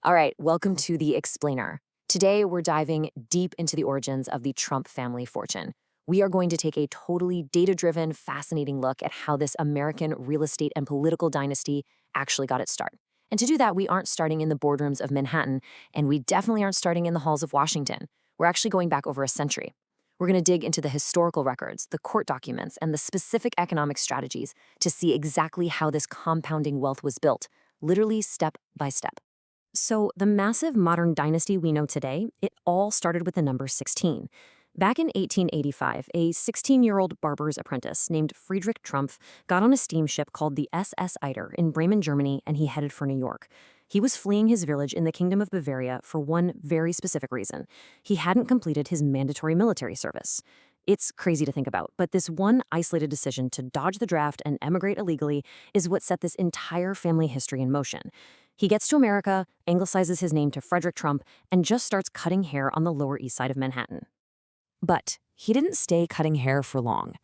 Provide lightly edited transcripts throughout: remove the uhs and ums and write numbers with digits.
All right, welcome to The Explainer. Today, we're diving deep into the origins of the Trump family fortune. We are going to take a totally data driven, fascinating look at how this American real estate and political dynasty actually got its start. And to do that, we aren't starting in the boardrooms of Manhattan, and we definitely aren't starting in the halls of Washington. We're actually going back over a century. We're going to dig into the historical records, the court documents, and the specific economic strategies to see exactly how this compounding wealth was built, literally step by step. So, the massive modern dynasty we know today, it all started with the number 16. Back in 1885, a 16-year-old barber's apprentice named Friedrich Trumpf got on a steamship called the SS Eider in Bremen, Germany, and he headed for New York. He was fleeing his village in the Kingdom of Bavaria for one very specific reason. He hadn't completed his mandatory military service. It's crazy to think about, but this one isolated decision to dodge the draft and emigrate illegally is what set this entire family history in motion. He gets to America, anglicizes his name to Frederick Trump, and just starts cutting hair on the Lower East Side of Manhattan. But he didn't stay cutting hair for long.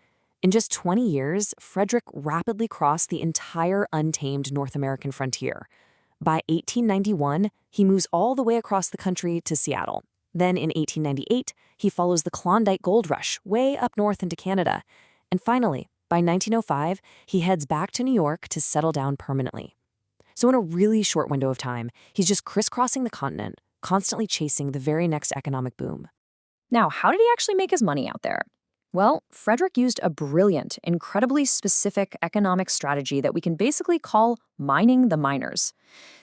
In just 20 years, Frederick rapidly crossed the entire untamed North American frontier. By 1891, he moves all the way across the country to Seattle. Then in 1898, he follows the Klondike Gold Rush way up north into Canada. And finally, by 1905, he heads back to New York to settle down permanently. So in a really short window of time, he's just crisscrossing the continent, constantly chasing the very next economic boom. Now, how did he actually make his money out there? Well, Frederick used a brilliant, incredibly specific economic strategy that we can basically call mining the miners.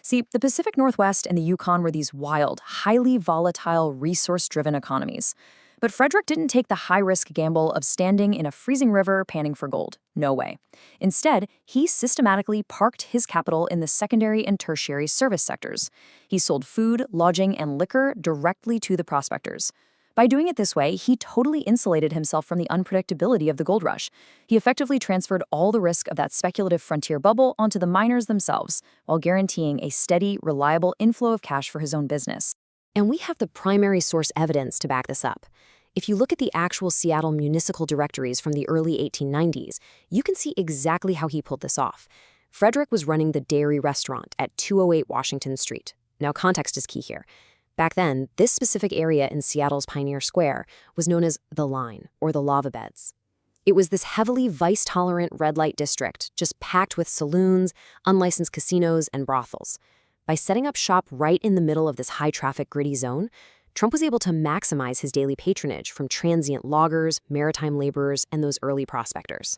See, the Pacific Northwest and the Yukon were these wild, highly volatile, resource-driven economies. But Frederick didn't take the high-risk gamble of standing in a freezing river panning for gold. No way. Instead, he systematically parked his capital in the secondary and tertiary service sectors. He sold food, lodging, and liquor directly to the prospectors. By doing it this way, he totally insulated himself from the unpredictability of the gold rush. He effectively transferred all the risk of that speculative frontier bubble onto the miners themselves, while guaranteeing a steady, reliable inflow of cash for his own business. And we have the primary source evidence to back this up. If you look at the actual Seattle municipal directories from the early 1890s, you can see exactly how he pulled this off. Frederick was running the Dairy Restaurant at 208 Washington Street. Now, context is key here. Back then, this specific area in Seattle's Pioneer Square was known as the Line, or the Lava Beds. It was this heavily vice-tolerant red light district, just packed with saloons, unlicensed casinos, and brothels. By setting up shop right in the middle of this high-traffic, gritty zone, Trump was able to maximize his daily patronage from transient loggers, maritime laborers, and those early prospectors.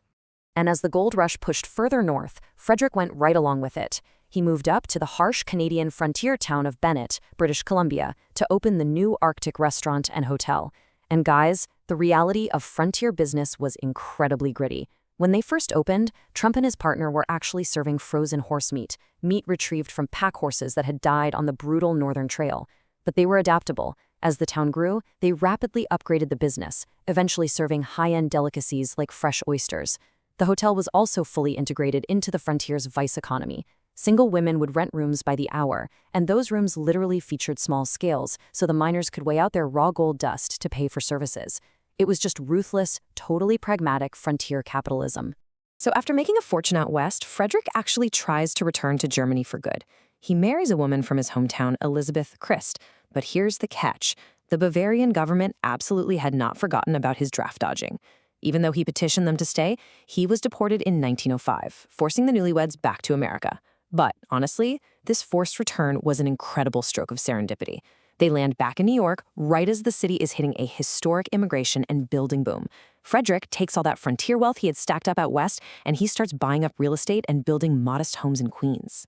And as the gold rush pushed further north, Frederick went right along with it. He moved up to the harsh Canadian frontier town of Bennett, British Columbia, to open the new Arctic restaurant and hotel. And guys, the reality of frontier business was incredibly gritty. When they first opened, Trump and his partner were actually serving frozen horse meat retrieved from pack horses that had died on the brutal Northern Trail. But they were adaptable. As the town grew, they rapidly upgraded the business, eventually serving high-end delicacies like fresh oysters. The hotel was also fully integrated into the frontier's vice economy. Single women would rent rooms by the hour, and those rooms literally featured small scales, so the miners could weigh out their raw gold dust to pay for services. It was just ruthless, totally pragmatic frontier capitalism. So after making a fortune out west, Frederick actually tries to return to Germany for good. He marries a woman from his hometown, Elizabeth Christ. But here's the catch. The Bavarian government absolutely had not forgotten about his draft dodging. Even though he petitioned them to stay, he was deported in 1905, forcing the newlyweds back to America. But honestly, this forced return was an incredible stroke of serendipity. They land back in New York right as the city is hitting a historic immigration and building boom. Frederick takes all that frontier wealth he had stacked up out west, and he starts buying up real estate and building modest homes in Queens.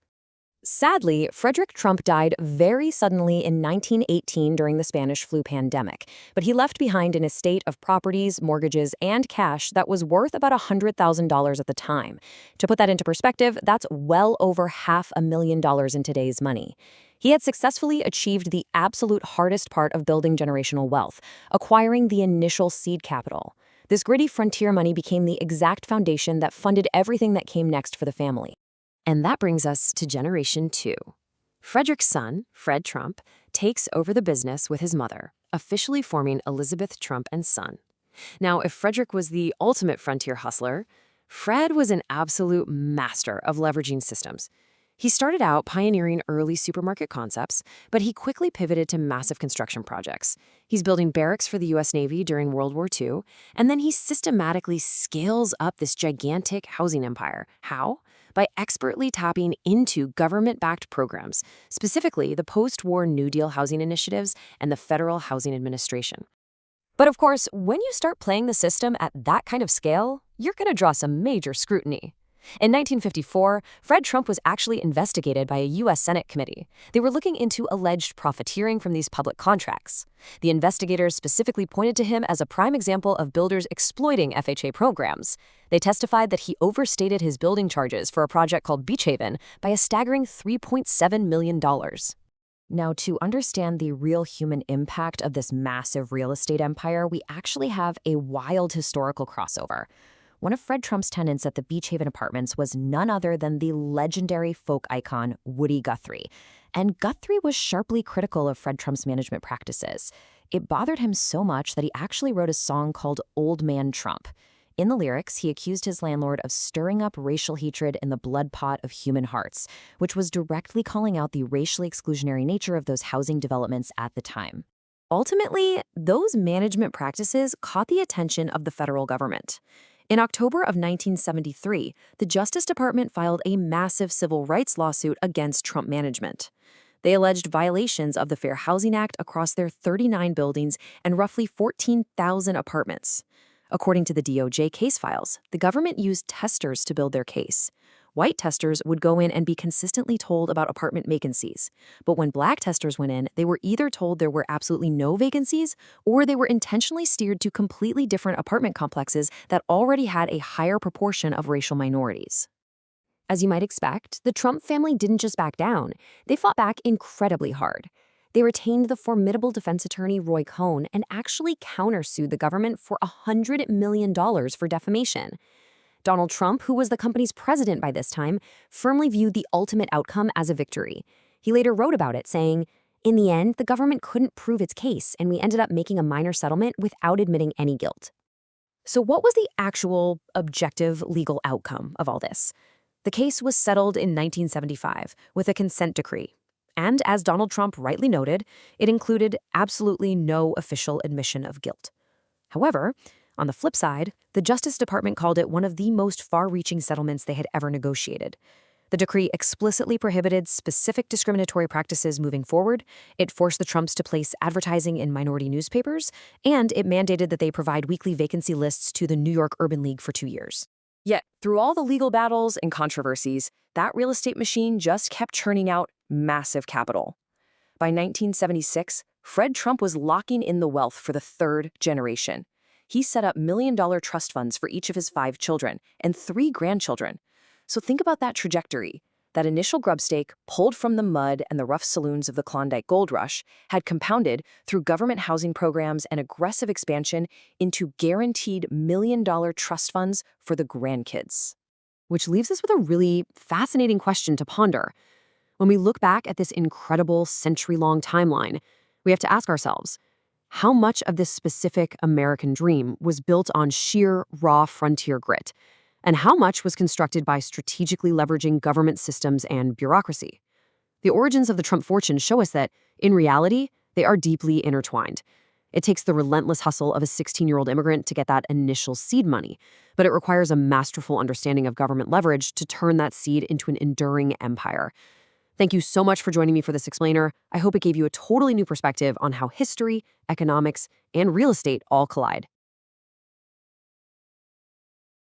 Sadly, Frederick Trump died very suddenly in 1918 during the Spanish flu pandemic, but he left behind an estate of properties, mortgages, and cash that was worth about $100,000 at the time. To put that into perspective, that's well over $500,000 in today's money. He had successfully achieved the absolute hardest part of building generational wealth, acquiring the initial seed capital. This gritty frontier money became the exact foundation that funded everything that came next for the family. And that brings us to Generation 2. Frederick's son, Fred Trump, takes over the business with his mother, officially forming Elizabeth Trump and Son. Now, if Frederick was the ultimate frontier hustler, Fred was an absolute master of leveraging systems. He started out pioneering early supermarket concepts, but he quickly pivoted to massive construction projects. He's building barracks for the U.S. Navy during World War II, and then he systematically scales up this gigantic housing empire. How? By expertly tapping into government-backed programs, specifically the post-war New Deal housing initiatives and the Federal Housing Administration. But of course, when you start playing the system at that kind of scale, you're going to draw some major scrutiny. In 1954, Fred Trump was actually investigated by a U.S. Senate committee. They were looking into alleged profiteering from these public contracts. The investigators specifically pointed to him as a prime example of builders exploiting FHA programs. They testified that he overstated his building charges for a project called Beach Haven by a staggering $3.7 million. Now, to understand the real human impact of this massive real estate empire, we actually have a wild historical crossover. One of Fred Trump's tenants at the Beach Haven Apartments was none other than the legendary folk icon Woody Guthrie. And Guthrie was sharply critical of Fred Trump's management practices. It bothered him so much that he actually wrote a song called Old Man Trump. In the lyrics, he accused his landlord of stirring up racial hatred in the blood pot of human hearts, which was directly calling out the racially exclusionary nature of those housing developments at the time. Ultimately, those management practices caught the attention of the federal government. In October of 1973, the Justice Department filed a massive civil rights lawsuit against Trump management. They alleged violations of the Fair Housing Act across their 39 buildings and roughly 14,000 apartments. According to the DOJ case files, the government used testers to build their case. White testers would go in and be consistently told about apartment vacancies. But when black testers went in, they were either told there were absolutely no vacancies, or they were intentionally steered to completely different apartment complexes that already had a higher proportion of racial minorities. As you might expect, the Trump family didn't just back down. They fought back incredibly hard. They retained the formidable defense attorney Roy Cohn and actually countersued the government for $100 million for defamation. Donald Trump, who was the company's president by this time, firmly viewed the ultimate outcome as a victory. He later wrote about it, saying, "In the end, the government couldn't prove its case, and we ended up making a minor settlement without admitting any guilt." So what was the actual objective legal outcome of all this? The case was settled in 1975 with a consent decree. And as Donald Trump rightly noted, it included absolutely no official admission of guilt. However, on the flip side, the Justice Department called it one of the most far-reaching settlements they had ever negotiated. The decree explicitly prohibited specific discriminatory practices moving forward, it forced the Trumps to place advertising in minority newspapers, and it mandated that they provide weekly vacancy lists to the New York Urban League for 2 years. Yet, through all the legal battles and controversies, that real estate machine just kept churning out massive capital. By 1976, Fred Trump was locking in the wealth for the third generation. He set up million-dollar trust funds for each of his 5 children and 3 grandchildren. So think about that trajectory. That initial grub stake, pulled from the mud and the rough saloons of the Klondike Gold Rush, had compounded through government housing programs and aggressive expansion into guaranteed million-dollar trust funds for the grandkids. Which leaves us with a really fascinating question to ponder. When we look back at this incredible century-long timeline, we have to ask ourselves, how much of this specific American dream was built on sheer, raw frontier grit? And how much was constructed by strategically leveraging government systems and bureaucracy? The origins of the Trump fortune show us that, in reality, they are deeply intertwined. It takes the relentless hustle of a 16-year-old immigrant to get that initial seed money, but it requires a masterful understanding of government leverage to turn that seed into an enduring empire. Thank you so much for joining me for this explainer. I hope it gave you a totally new perspective on how history, economics, and real estate all collide.